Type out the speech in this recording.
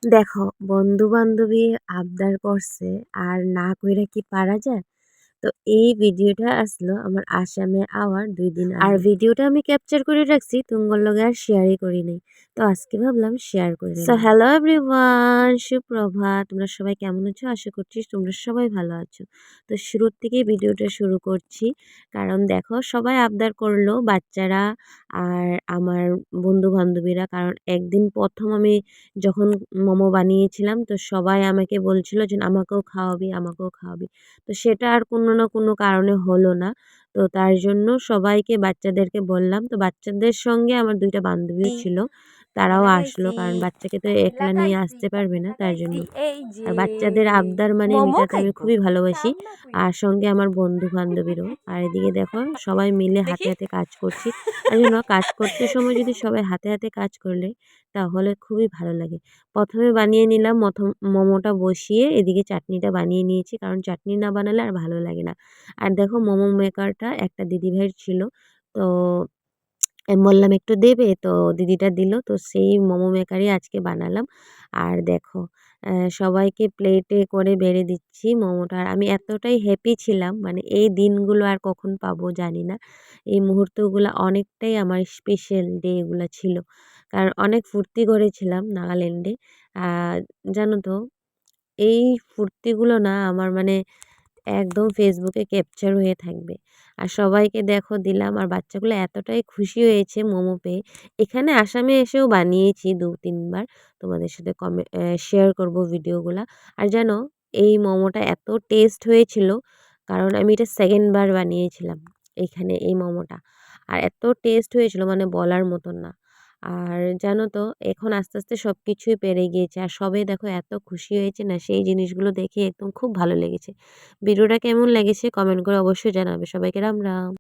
দেখো, বন্ধু-বান্ধবী আবদার করছে আর না কইরা কি পারা যায়? তো এই ভিডিওটা আসলো আমার আসামে আওয়ার ২ দিন আর ভিডিওটা আমি ক্যাপচার করে রাখছি তুঙ্গর লগে আর শেয়ারই করি নাই। তো আজকে ভাবলাম শেয়ার করে সো হ্যালো এভরিওয়ান, সুপ্রভাত। তোমরা সবাই কেমন আছো? আশা করছি তোমরা সবাই ভালো আছো। তো শুরুর থেকেই ভিডিওটা শুরু করছি। কারণ দেখো সবাই আবদার করলো বাচ্চারা আর আমার বন্ধু-বান্ধবীরা। কারণ একদিন ১ম আমি যখন মোমো বানিয়েছিলাম তো সবাই আমাকে বলছিল যে, "আমাকেও খাওয়াবি, আমাকেও খাওয়াবি।" তো সেটা আর কোনো না কোনো কারণে হলো না। তো তার জন্য সবাইকে বাচ্চাদেরকে বললাম। তো বাচ্চাদের সঙ্গে আমার ২ টা বান্ধবীও ছিল। আমি তারাও আসলো। লাগাইছি কারণ বাচ্চাকে তো আমি একলা নিয়ে লাগাইছি আসতে পারবে না তার লাগাইছি জন্য। এই যে আর বাচ্চাদের আবদার মানে মোমো মিটাতে আমি খাইবো খুবই ভালোবাসি। কাম না কইরা আর সঙ্গে আমার বন্ধু-বান্ধবীরও। আর এদিকে দেখো সবাই মিলে হাতে, দেখি হাতে কাজ করছি। আর জানো কাজ করতে সময় যদি সবাই হাতে, হাতে কাজ করলে তাহলে খুবই ভালো লাগে। ১ম এ বানিয়ে নিলাম মোমোটা বসিয়ে এদিকে চাটনিটা বানিয়ে নিয়েছি। কারণ চাটনি না বানালে আর ভালো লাগে না। আর দেখো মোমো মেকারটা একটা দিদিভাইয়ের ছিল। তো আমি বললাম, "একটু দেবে?" তো দিদিটা দিল। তো সেই মোমো মেকারই আজকে বানালাম। আর দেখো সবাইকে প্লেটে করে বেড়ে দিচ্ছি মোমোটা। আর আমি এতটাই হ্যাপি ছিলাম মানে এই দিনগুলো আর কখন পাবো জানি না। এই মুহূর্তগুলা অনেকটাই আমার স্পেশাল ডে এগুলা ছিল। কারণ অনেক ফুর্তি করেছিলাম নাগাল্যান্ডে। আ জানো তো এই ফুর্তিগুলো না আমার মানে একদম ফেসবুকে ক্যাপচার হয়ে থাকবে। আর সবাইকে দেখো দিলাম আর বাচ্চাগুলো এতটাই খুশি হয়েছে মোমো পেয়ে। এখানে আসামে এসেও বানিয়েছি ২-৩ বার। তোমাদের সাথে শেয়ার করব ভিডিওগুলা। আর জানো এই মোমোটা এত টেস্ট হয়েছিল কারণ আমি এটা 2nd বার বানিয়েছিলাম এইখানে এই মোমোটা। আর এত টেস্ট হয়েছিল মানে বলার মতন না। আর জানো তো এখন আস্তে, আস্তে সবকিছুই বেড়ে গিয়েছে। আর সবাই দেখো এত খুশি হয়েছে না সেই জিনিসগুলো দেখে একদম খুব ভালো লেগেছে। ভিডিওটা কেমন লেগেছে কমেন্ট করে অবশ্যই জানাবে। সবাইকে রাম, রাম।